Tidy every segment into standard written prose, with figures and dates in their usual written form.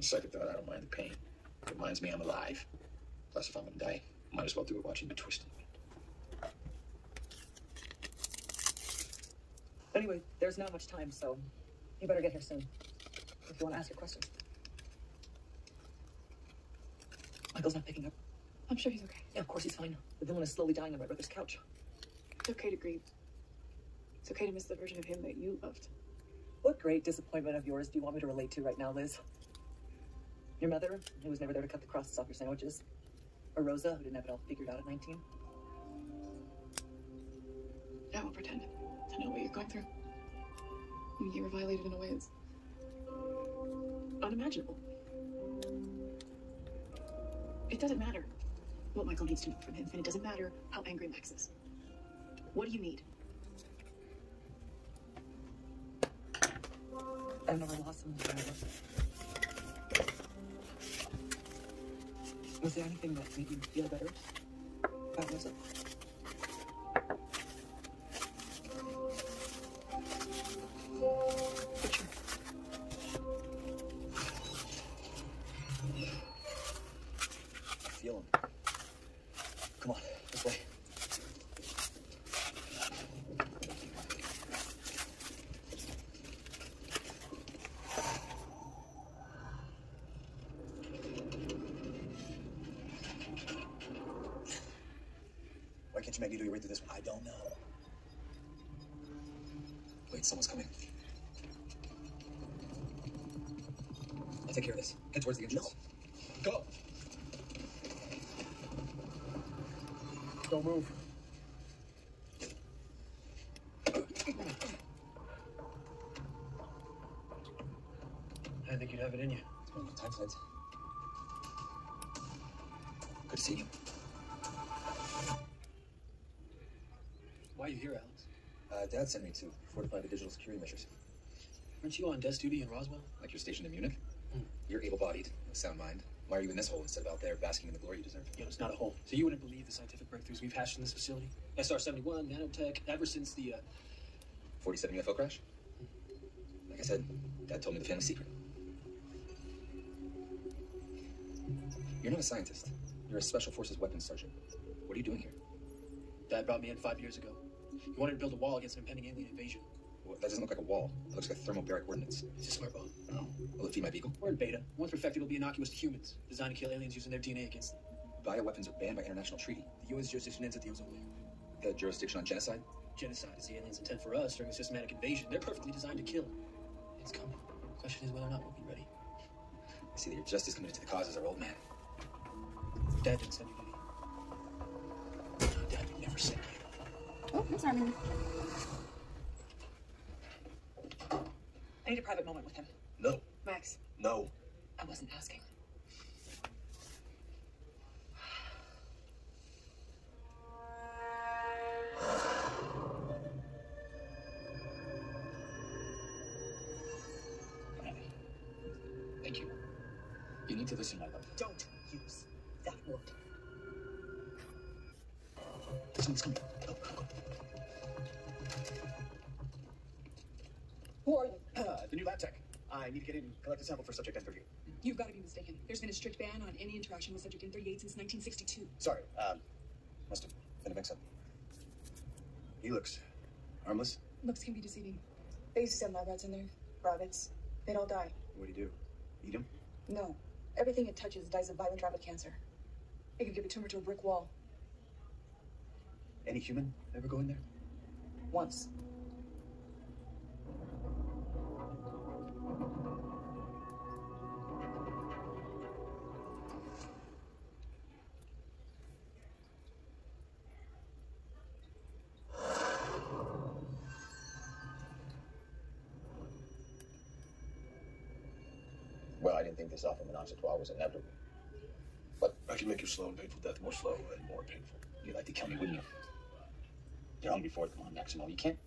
Second thought, I don't mind the pain. It reminds me I'm alive. Plus, if I'm gonna die, might as well do it watching me twisted. Anyway, there's not much time, so you better get here soon. If you want to ask your questions. Michael's not picking up. I'm sure he's okay. Yeah, of course he's fine. The villain is slowly dying on my brother's couch. It's okay to grieve. It's okay to miss the version of him that you loved. What great disappointment of yours do you want me to relate to right now, Liz? Your mother, who was never there to cut the crosses off your sandwiches? Or Rosa, who didn't have it all figured out at 19? I won't pretend to know what you're going through. You were violated in a way that's unimaginable. It doesn't matter what Michael needs to know from him, and it doesn't matter how angry Max is. What do you need? I've never lost someone forever. Was there anything that made you feel better about Rosa? Picture. Feel him. Come on, this way. Why can't you make me do your way through this one? I don't know. Wait, someone's coming. I'll take care of this. Head towards the entrance. No. Go! Don't move. I didn't think you'd have it in you. It's been a long time, Flint. Good to see you. Why are you here, Alex? Dad sent me to fortify the digital security measures. Aren't you on desk duty in Roswell? Like you're stationed in Munich? You're able-bodied, with sound mind. Why are you in this hole instead of out there basking in the glory you deserve? You know, it's not a hole. So you wouldn't believe the scientific breakthroughs we've hatched in this facility? SR-71, nanotech, ever since the, 47 UFO crash? Like I said, Dad told me the family secret. You're not a scientist. You're a Special Forces weapons sergeant. What are you doing here? Dad brought me in 5 years ago. He wanted to build a wall against an impending alien invasion. Well, that doesn't look like a wall. It looks like a thermobaric ordnance. It's a smart bomb. Oh. Will it feed my beagle? We're in beta. Once perfected, it'll be innocuous to humans, designed to kill aliens using their DNA against them. Bioweapons are banned by international treaty. The U.S. jurisdiction ends at the ozone layer. The jurisdiction on genocide? Genocide is the aliens' intent for us during a systematic invasion. They're perfectly designed to kill. It's coming. The question is whether or not we'll be ready. I see that you're just as committed to the cause as our old man. Dad didn't send you, did he? Dad would never send you. Oh, I'm sorry, man. I need a private moment with him. No. Max. No. I wasn't asking. Thank you. You need to listen, my love. Don't use that word. Someone's coming. Go, go, go. Who are you? The new lab tech. I need to get in and collect a sample for subject N38. You've got to be mistaken. There's been a strict ban on any interaction with subject N38 since 1962. Sorry, must have been a mix-up. He looks harmless. Looks can be deceiving. They used to send lab rats in there. Rabbits. They'd all die. What do you do? Eat him? No. Everything it touches dies of violent rabbit cancer. It could give a tumor to a brick wall. Any human ever go in there? Once. Well, I didn't think this awful menage a trois was inevitable. But I can make your slow and painful death more slow and more painful. you'd like to kill me, wouldn't you? You're hungry for it. Come on, Maximo. You can't.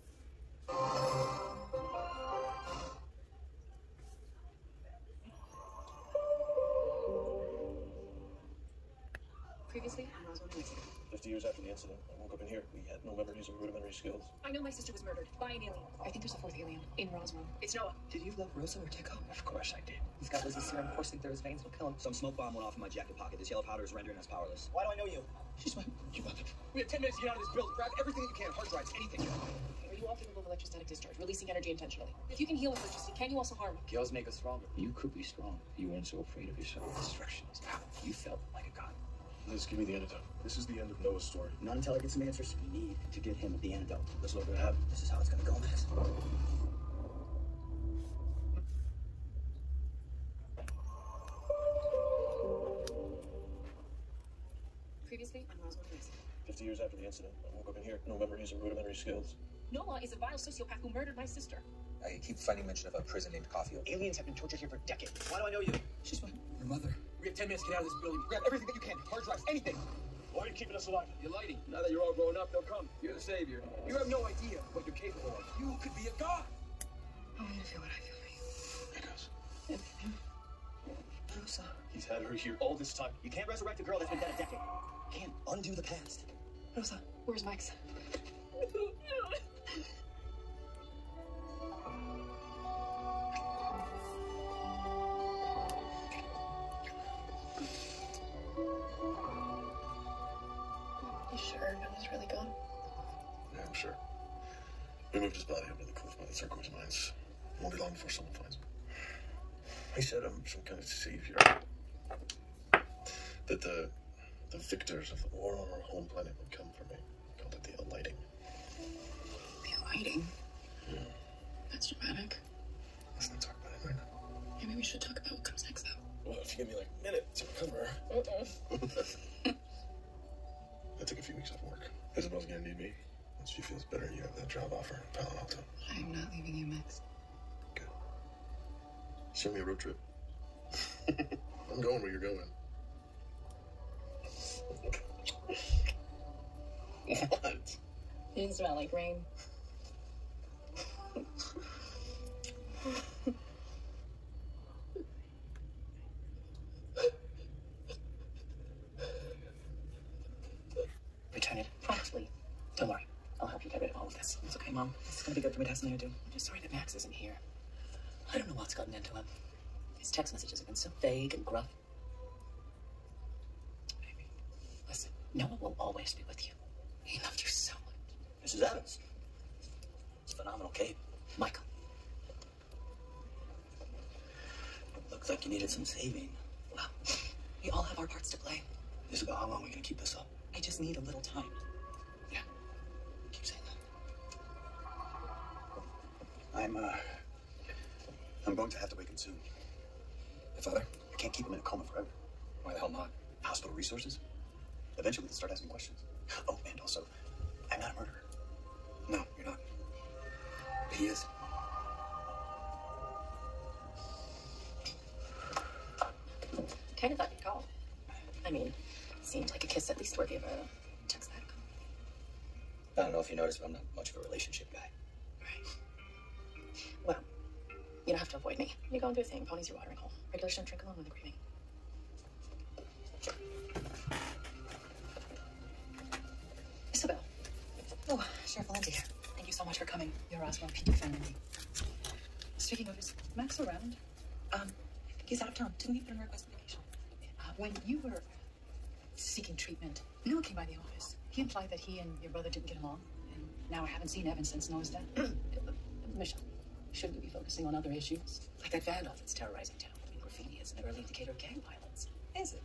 Previously, in Roswell, New Mexico. 50 years after the incident, I woke up in here. We had no memories or rudimentary skills. I know my sister was murdered by an alien. I think there's a fourth alien in Roswell. It's Noah. Did you love Rosa or Tico? Of course I did. He's got Lizzie's serum coursing through his veins. It'll kill him. Some smoke bomb went off in my jacket pocket. This yellow powder is rendering us powerless. Why do I know you? She's my... You mother. We have 10 minutes to get out of this building. Grab everything that you can. Hard drives, anything. Are you all capable of electrostatic discharge, releasing energy intentionally? If you can heal with electricity, can you also harm? Kills make us stronger. You could be strong. You weren't so afraid of yourself. Destruction is out. You felt like a god. Liz, give me the antidote. This is the end of Noah's story. Not until I get some answers. We need to get him the antidote. This is what we're gonna have. This is how it's gonna go, Max. Previously on Roswell Police. 50 years after the incident, I woke up in here. No memories or rudimentary skills. Noah is a vile sociopath who murdered my sister. I keep finding mention of a prison named Caulfield. Aliens have been tortured here for decades. Why do I know you? She's my... Your mother. We have 10 minutes to get out of this building. Grab everything that you can. Hard drives, anything. Why are you keeping us alive? You're lighting. Now that you're all grown up, they'll come. You're the savior. You have no idea what you're capable of. You could be a god. I want you to feel what I feel for you. Echoes. Rosa. He's had her here all this time. You can't resurrect a girl that's been dead a decade. You can't undo the past. Rosa. Where's Max? You sure Noah's really gone? Yeah, I'm sure. We moved his body up to the cliff by the turquoise mines. It won't be long before someone finds him. He said I'm some kind of savior. That the victors of the war on our home planet would come for me. He called it the alighting. The lighting? Yeah. That's dramatic. Let's not talk about it right now. Maybe we should talk about what comes next, though. Well, if you give me like a minute to recover. I took a few weeks off work. Isabel's gonna need me. Once she feels better, you have that job offer in Palo Alto. I'm not leaving you, Max. Good. Show me a road trip. I'm going where you're going. What? You didn't smell like rain. Return it promptly. Don't worry. I'll help you get rid of all of this. It's okay, Mom. It's gonna be good for me to have something to do. I'm just sorry that Max isn't here. I don't know what's gotten into him. His text messages have been so vague and gruff. Listen, Noah will always be with you. He loved you so much. Mrs. Evans. It's a phenomenal cape. Michael. Looks like you needed some saving. Well, we all have our parts to play. Isabel, how long are we gonna keep this up? I just need a little time. Yeah. Keep saying that. I'm going to have to wake him soon. My father? I can't keep him in a coma forever. Why the hell not? Hospital resources? Eventually they'll start asking questions. Oh, and also, I'm not a murderer. No, you're not. But he is. Kind of thought you'd call. I mean, seemed like a kiss at least worthy of a text back. I don't know if you noticed, but I'm not much of a relationship guy. Right. Well, you don't have to avoid me. You're going through a thing. Pony's your watering hole. Regulars don't drink alone when they're grieving. Isabel. Oh, Sheriff Valenti here. Thank you so much for coming. Your Roswell PD family. Speaking of, is Max around? He's out of town. Didn't he put in a request for vacation? When you were seeking treatment, Noah came by the office. He implied that he and your brother didn't get along. And now I haven't seen Evan since Noah's death. Michelle, shouldn't you be focusing on other issues? Like that vandal that's terrorizing town. I mean, graffiti is an early indicator of gang violence. Is it?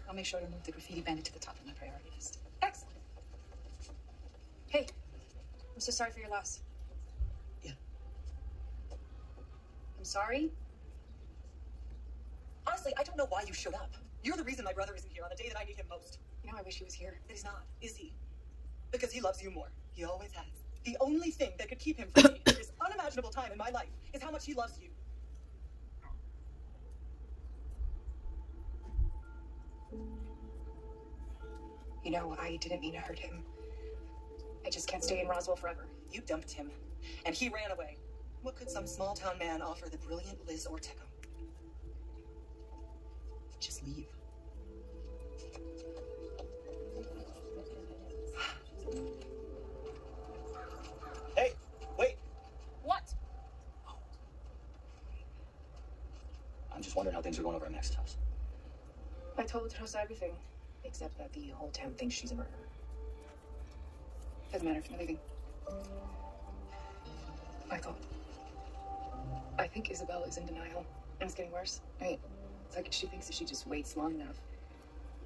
I'll make sure to move the graffiti bandit to the top of my priority list. Excellent. Hey, I'm so sorry for your loss. Yeah. I'm sorry? Honestly, I don't know why you showed up. You're the reason my brother isn't here on the day that I need him most. You know, I wish he was here. But he's not, is he? Because he loves you more. He always has. The only thing that could keep him from me at this unimaginable time in my life is how much he loves you. You know, I didn't mean to hurt him. I just can't stay in Roswell forever. You dumped him, and he ran away. What could some small-town man offer the brilliant Liz Ortega? Just leave. Hey, wait. What? I'm just wondering how things are going over at Max's house. I told Rosa everything, except that the whole town thinks she's a murderer. Doesn't matter if you're leaving. Michael, I think Isabel is in denial, and it's getting worse, right? It's like she thinks if she just waits long enough,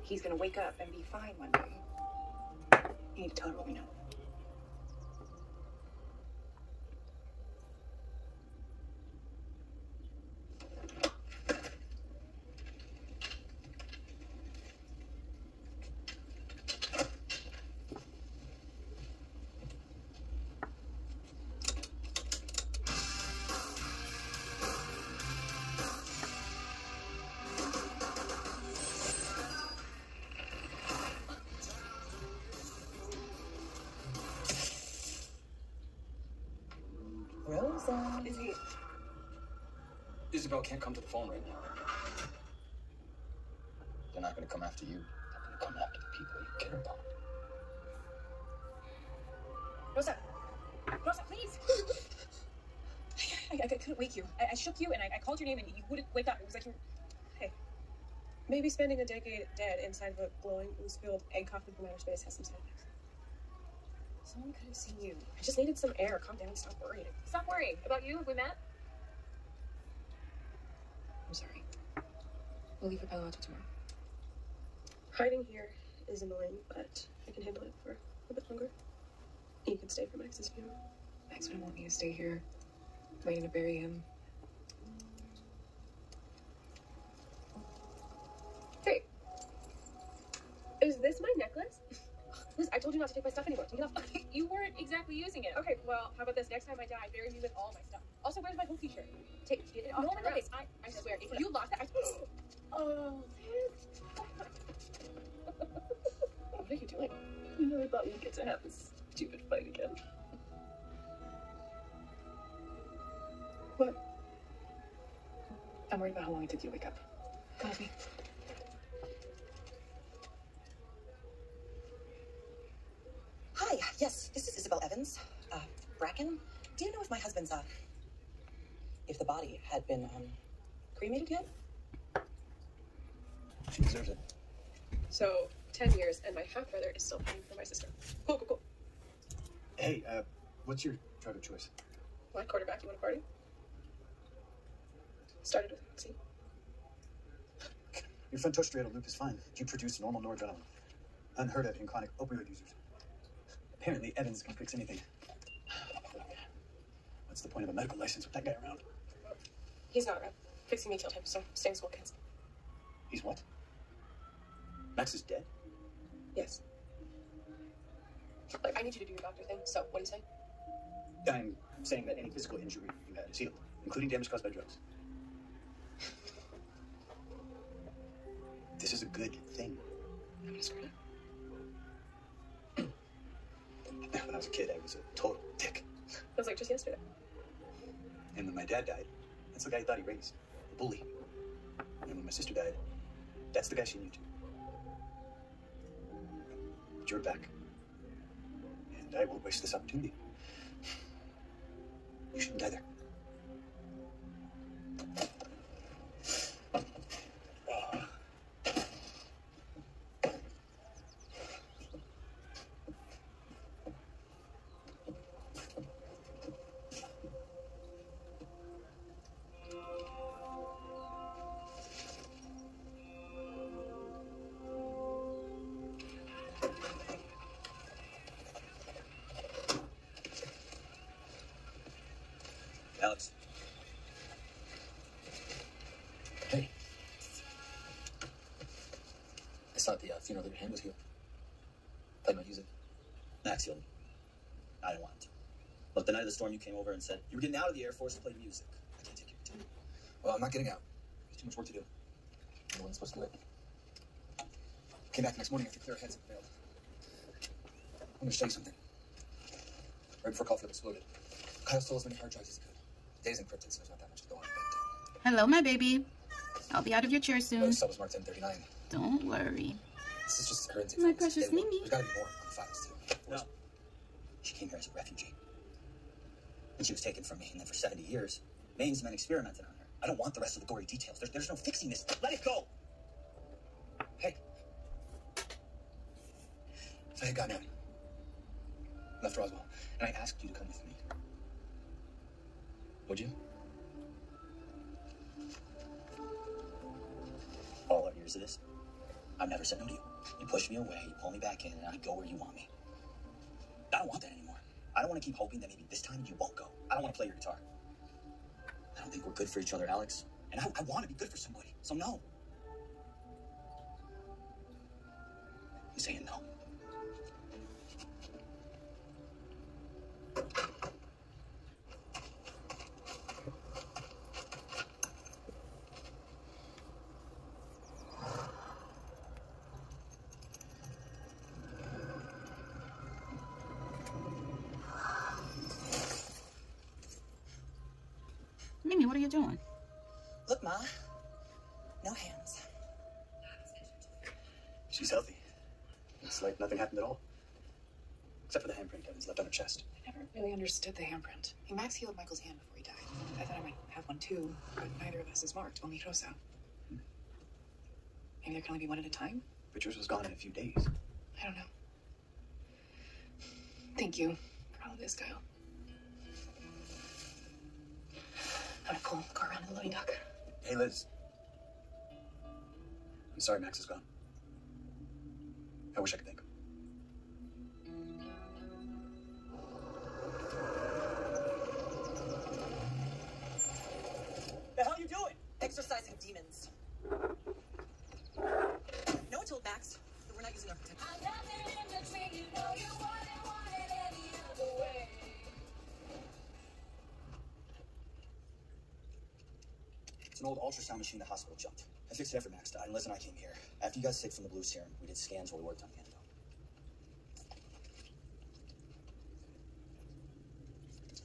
he's gonna wake up and be fine one day. You need to tell her what we know. Rosa. Is he? Isabel can't come to the phone right now. They're not going to come after you. They're going to come after the people you care about. Rosa! Rosa, please! I couldn't wake you. I shook you and I called your name and you wouldn't wake up. It was like you were... Hey. Maybe spending a decade dead inside of a glowing, loose-filled egg coffin from outer space has some side effects. Someone could have seen you. I just needed some air. Calm down. Stop worrying. Stop worrying. About you? Have we met? I'm sorry. We'll leave for Palo Alto tomorrow. Hiding here is annoying, but I can handle it for a bit longer. You can stay for Max's funeral. Max wouldn't want me to stay here, waiting to bury him. Hey, is this my necklace? Liz, I told you not to take my stuff anymore. Take it off. You weren't exactly using it. Okay, well, how about this? Next time I die, bury me with all my stuff. Also, where's my whole t-shirt? Get it off my face. I swear, if you lost it, Oh, what are you doing? You really thought we'd get to have this stupid fight again. What? I'm worried about how long it took you to wake up. Come with me. Hi, yes, this is Isabel Evans. Bracken, do you know if my husband's, if the body had been, cremated yet? She deserves it. So, 10 years, and my half-brother is still paying for my sister. Cool. Hey, what's your drug of choice? My quarterback, you want a party? Started with vaccine. Your front touch striatal loop is fine. You produce normal noradrenaline. Unheard of in chronic opioid users. Apparently, Evans can fix anything. What's the point of a medical license with that guy around? He's not around. Fixing me killed him, so stay in school, kids. He's what? Max is dead? Yes. Like, I need you to do your doctor thing, so what do you say? I'm saying that any physical injury you had is healed, including damage caused by drugs. This is a good thing. I'm gonna screw it up. When I was a kid, I was a total dick. It was like just yesterday. And when my dad died, that's the guy he thought he raised. A bully. And when my sister died, that's the guy she knew too. But you're back. And I won't waste this opportunity. You shouldn't die there. Alex. Hey. I saw at the funeral that your hand was healed. Thought you might use it. Max healed me. I didn't want to. But the night of the storm, you came over and said you were getting out of the Air Force to play music. I can't take your time. Well, I'm not getting out. There's too much work to do. No one's supposed to live. Came back the next morning after clear heads had failed. I'm going to show you something. Right before Caulfield exploded, Kyle stole as many hard drives as he could. The data's encrypted, so there's not that much to go on. But, Hello, my baby. I'll be out of your chair soon. the cell was marked 1039. Don't worry. This is just her intake. My files. precious There's Mimi. got to be more on the files, too. No. She came here as a refugee. And she was taken from me, and then for 70 years, millions of men experimented on her. I don't want the rest of the gory details. There's no fixing this. Let it go! Hey. If I had gotten out, left Roswell, and I asked you to come with me, would you? All our years of this, I've never said no to you. You push me away, you pull me back in, and I go where you want me. I don't want that anymore. I don't want to keep hoping that maybe this time you won't go. I don't want to play your guitar. I don't think we're good for each other, Alex. And I want to be good for somebody. So no. I'm saying no. Mimi, what are you doing? Look, Ma. No hands. She's healthy. It's like nothing happened at all. Except for the handprint Kevin's left on her chest. I never really understood the handprint. Max healed Michael's hand before he died. I thought I might have one too, but neither of us is marked, only Rosa. Maybe there can only be one at a time? But yours was gone in a few days. I don't know. Thank you for all of this, Kyle. I'm gonna pull the car around in the loading dock. Hey, Liz. I'm sorry Max is gone. I wish I could thank him. The hell are you doing? Exorcising demons. No one told Max that we're not using our protection. It's an old ultrasound machine the hospital jumped. I fixed it after Max died, and Liz and I came here. After you got sick from the blue serum, we did scans while we worked on the antidote.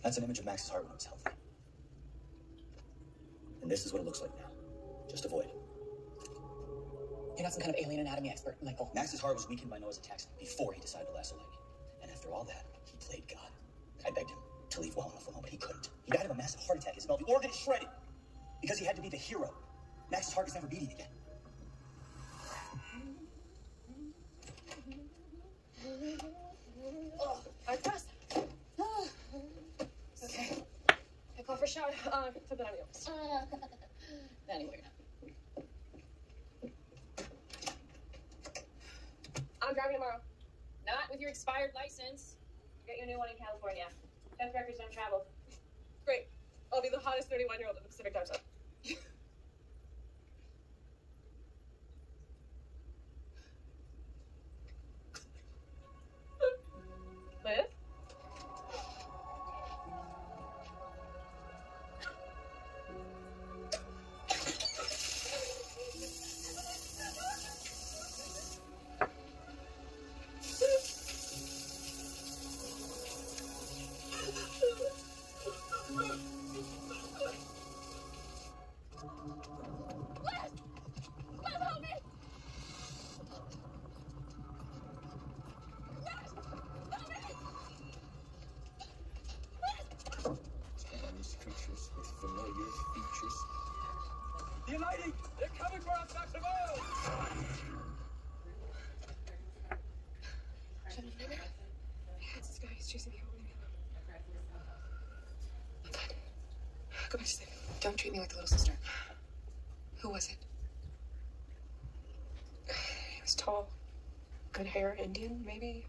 That's an image of Max's heart when it was healthy. And this is what it looks like now. Just a void. You're not some kind of alien anatomy expert, Michael. Max's heart was weakened by Noah's attacks before he decided to lasso Lady. And after all that, he played God. I begged him to leave well enough alone, but he couldn't. He died of a massive heart attack, Isabel. The organ is shredded. Because he had to be the hero. Max's heart is never beating again. Oh, I pressed. Okay. I call for a shower. Put that on your list. Anyway, I'm driving tomorrow. Not with your expired license. Get your new one in California. Death records don't travel. Great. I'll be the hottest 31-year-old in the Pacific Time Zone. Liz? Uniting! They're coming for us, Dr. Miles! It's this guy. He's chasing me home. I'm fine. Go back to sleep. don't treat me like the little sister. Who was it? He was tall. Good hair. Indian, maybe?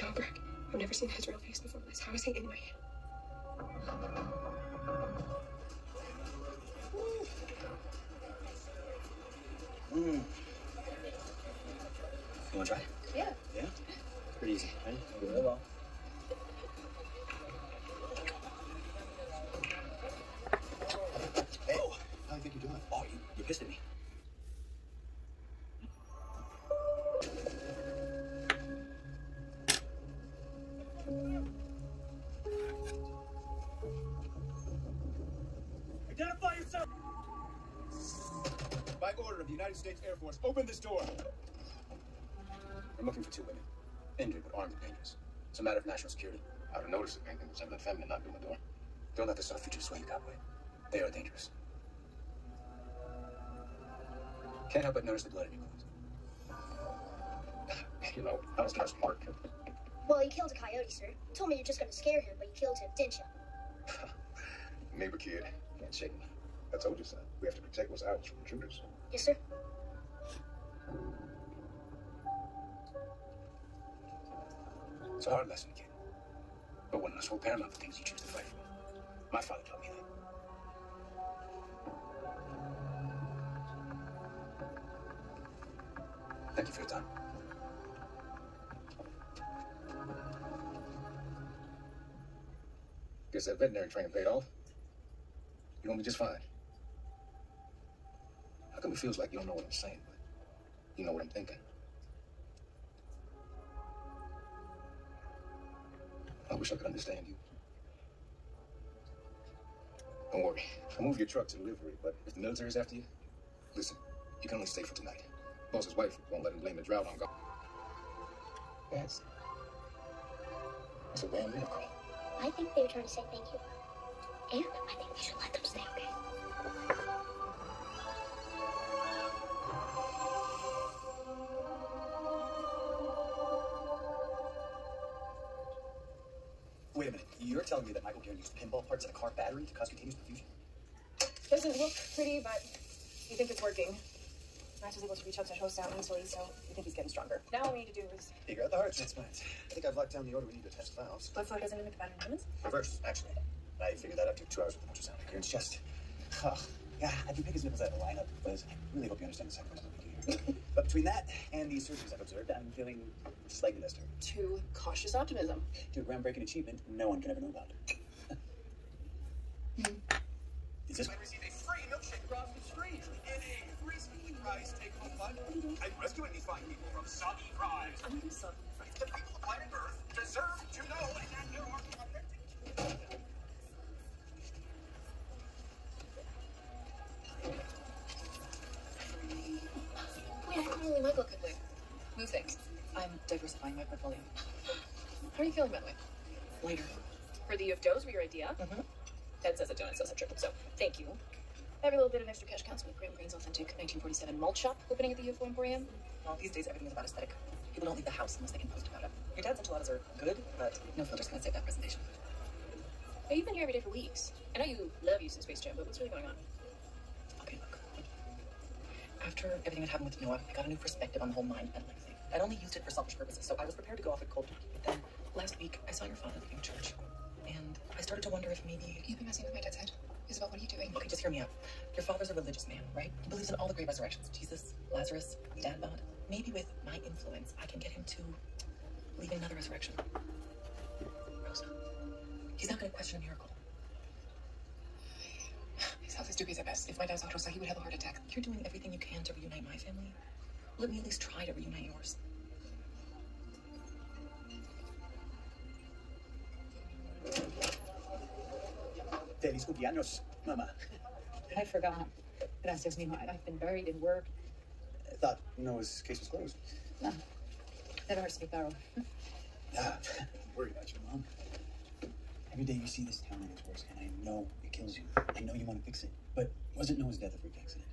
No, Greg. I've never seen his real face before this. How is he in my hand? You want to try? Yeah. Yeah? Pretty easy, right? Really well. Hey, how do you think you're doing? Oh, you pissed at me. Identify yourself! By order of the United States Air Force, open this door. I'm looking for two women. Injured, but armed and dangerous. It's a matter of national security. I'd have noticed if anything was ever feminine knocked on the door. Don't let the soft features sway you, cowboy. They are dangerous. Can't help but notice the blood in your clothes. You know, I was kind of smart. Well, you killed a coyote, sir. Told me you're just gonna scare him, but you killed him, didn't you? Neighbor kid. Can't shake him. I told you, son. We have to protect what's ours from intruders. Yes, sir. It's a hard lesson, kid. But one must hold paramount the things you choose to fight for. My father taught me that. Thank you for your time. Guess that veterinary training paid off. You're gonna be just fine. How come it feels like you don't know what I'm saying, but you know what I'm thinking? I wish I could understand you. Don't worry. I'll move your truck to delivery, but if the military's after you, listen, you can only stay for tonight. Boss's wife won't let him blame the drought on God. That's a damn miracle. I think they were trying to say thank you. And I think we should let them stay, okay? Wait a minute. You're telling me that Michael Garrett used pinball parts in a car battery to cause continuous confusion? Doesn't look pretty, but you think it's working. Max was able to reach out to host down mentally, so we think he's getting stronger. Now all we need to do is Figure out the heart transplant. I think I've locked down the order we need to attach the valves. blood flow doesn't mimic the pattern in humans. Reverse, actually. I figured that after 2 hours with a bunch of sound It's just, yeah, I can pick his nipples out of the lineup, Liz. I really hope you understand the psychology of what we do here. But between that and these surgeries I've observed, I'm feeling slightly less nervous. To cautious optimism. To a groundbreaking achievement no one can ever know about. Is this? I received a free milkshake across the street and a free speed prize take-home fun. I'm rescuing these fine people from soggy fries. The people of planet Earth deserve to know that there are authentic. Wait, I thought only Michael could move things. I'm diversifying my portfolio. How are you feeling, by the way? Later. For the U of Does were your idea? Mm-hmm. Ted says it don't, so triple. So thank you. Every little bit of extra cash counts with Graham Greene's authentic 1947 malt shop opening at the UFO Emporium. Well, these days everything is about aesthetic. People don't leave the house unless they can post about it. Your dad's enchiladas are good, but no filter's gonna save that presentation. Hey, you've been here every day for weeks. I know you love use in Space Jam, but what's really going on? Okay, look. After everything that happened with Noah, I got a new perspective on the whole mind bending thing. I'd only used it for selfish purposes, so I was prepared to go off it cold turkey. But then, last week, I saw your father leaving church. And I started to wonder if maybe... You've been messing with my dad's head. Isabel, what are you doing? Okay, just hear me out. Your father's a religious man, right? He believes in all the great resurrections. Jesus, Lazarus, Dad bod. Maybe with my influence, I can get him to believe in another resurrection. Rosa. He's not going to question a miracle. His health is dubious at best. If my dad's not Rosa, he would have a heart attack. You're doing everything you can to reunite my family. Let me at least try to reunite yours. Feliz cumpleaños, Mama. I forgot. Gracias, mijo. I've been buried in work. I thought Noah's case was closed. No. Never hurts to be thorough. I'm worried about you, Mom. Every day you see this town at its worst, and I know it kills you. I know you want to fix it. But wasn't Noah's death a freak accident?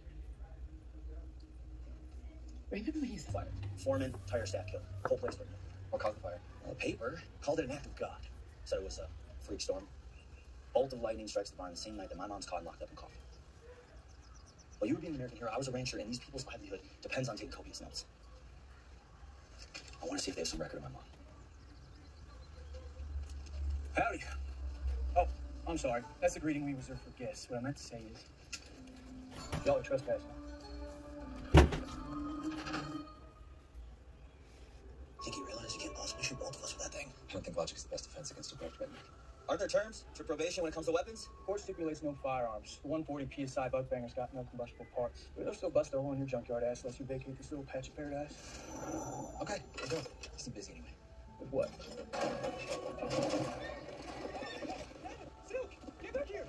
Remember when you said... Fire. Foreman, tire staff killed. Whole place burned. What caused the fire? The paper called it an act of God. Said it was a freak storm. Bolt of lightning strikes the barn the same night that my mom's caught and locked up in coffee. While you were being an American hero, I was a rancher, and these people's livelihood depends on taking copious notes. I want to see if they have some record of my mom. Howdy. Oh, I'm sorry. That's the greeting we reserve for guests. What I meant to say is, y'all are trespassing. Think you realize you can't possibly shoot both of us with that thing? I don't think logic is the best defense against a direct redneck. Aren't there terms for probation when it comes to weapons? Court stipulates no firearms. The 140 PSI buckbanger's got no combustible parts. But they'll still bust a hole in your junkyard ass unless you vacate this little patch of paradise. Okay, let's go. He's busy anyway. With what? Silk, get back here!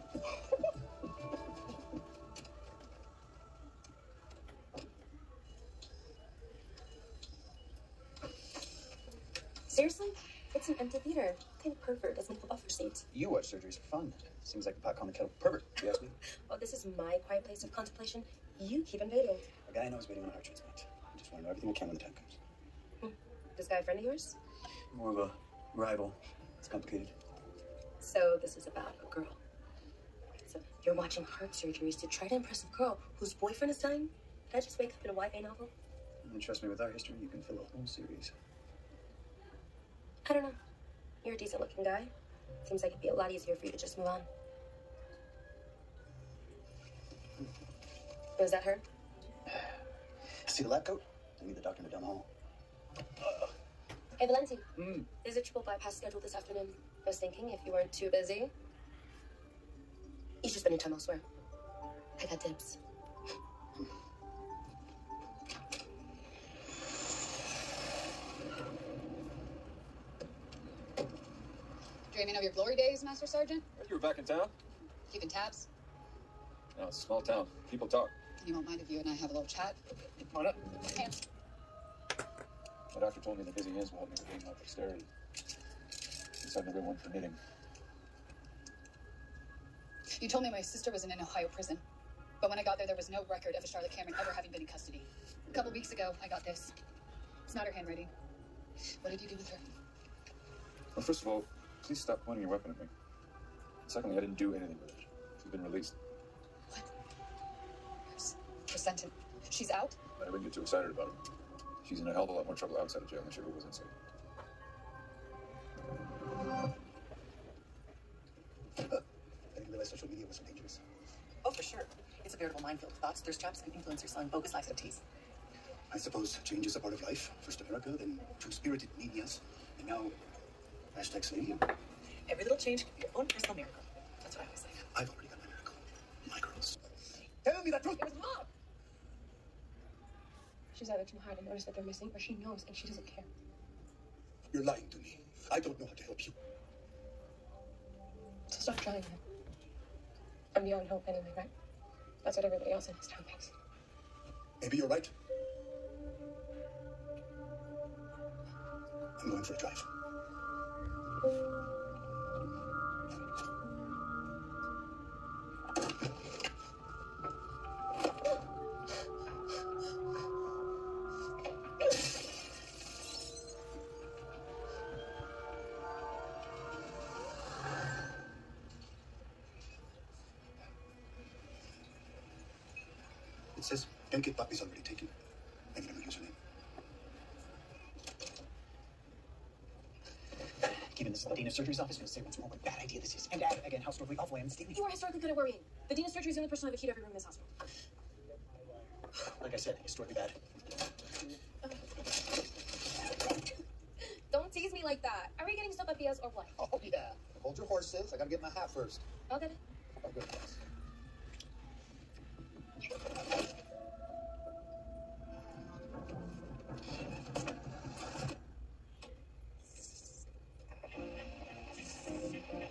an empty theater. What kind of pervert doesn't have a buffer seat? You watch surgeries for fun. Seems like a pot calling the kettle. Pervert, you ask me? Well, this is my quiet place of contemplation. You keep invading. A guy I know is waiting on a heart transplant. I just want to know everything I can when the time comes. This guy a friend of yours? More of a rival. It's complicated. So this is about a girl. So you're watching heart surgeries to try to impress a girl whose boyfriend is dying? Did I just wake up in a YA novel? And trust me, with our history, you can fill a whole series. I don't know. You're a decent-looking guy. Seems like it'd be a lot easier for you to just move on. Was that her? See the lab coat? I need the doctor in the down the hall. Hey, Valenti. There's a triple bypass scheduled this afternoon. I was thinking if you weren't too busy, you should spend your time elsewhere. I got dibs. Dreaming of your glory days, Master Sergeant? You were back in town? Keeping tabs? No, it's a small town. People talk. You won't mind if you and I have a little chat? Come on up. Hands. The doctor told me the busy hands will help me regain my dexterity. Since I've never one for knitting. You told me my sister was in an Ohio prison. But when I got there was no record of a Charlotte Cameron ever having been in custody. A couple weeks ago, I got this. It's not her handwriting. What did you do with her? Well, first of all, please stop pointing your weapon at me. Secondly, I didn't do anything with it. She's been released. What? Her sentence. She's out? I wouldn't get too excited about it. She's in a hell of a lot more trouble outside of jail than she ever was inside. I didn't realize social media was so dangerous. Oh, for sure. It's a veritable minefield. Thoughts, thirst traps, and influencers selling bogus life NFTs. I suppose change is a part of life. First America, then two-spirited manias, and now hashtag slavery. Every little change can be your own personal miracle. That's what I always say. I've already got my miracle. My girls. Tell me the truth. It was Mom. She's either too high to notice that they're missing, or she knows and she doesn't care. You're lying to me. I don't know how to help you. So stop trying then. I'm beyond hope anyway, right? That's what everybody else in this town thinks. Maybe you're right. I'm going for a drive. It says Delicate Pup is already taken. I've never used her name. Keeping this at the Dean of Surgery's office is going to say once more what a bad idea this is. And again, how historically awful I am. You are historically good at worrying. The Dean of Surgery is the only person who have a key to every room in this hospital. Like I said, historically bad. Don't tease me like that. Are we getting stuff at BS or what? Oh, yeah. Hold your horses. I gotta get my hat first. I'll get it. Oh, good.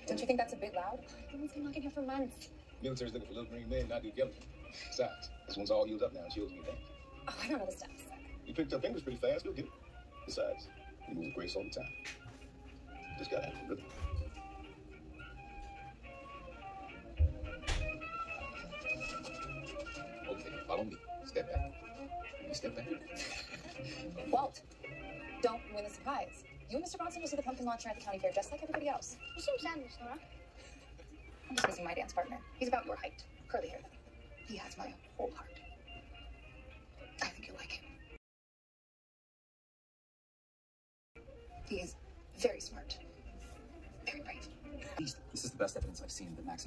Don't you think that's a bit loud? Women's been knocking here for months. Military's looking for little green men, not Duke Ellington. Besides, this one's all healed up now and she owes me a thing. Oh, I don't know the steps. You picked up fingers pretty fast, you'll get it. Besides, you move with grace all the time. Just gotta have a rhythm. Okay, follow me. Step back. You step back. Walt, don't ruin the surprise. You and Mr. Bronson will see the pumpkin launcher at the county fair just like everybody else. You seem sad, Miss Nora. I'm just missing my dance partner. He's about your height. Curly hair. He has my whole heart. I think you'll like him. He is very smart. Very brave. This is the best evidence I've seen that Max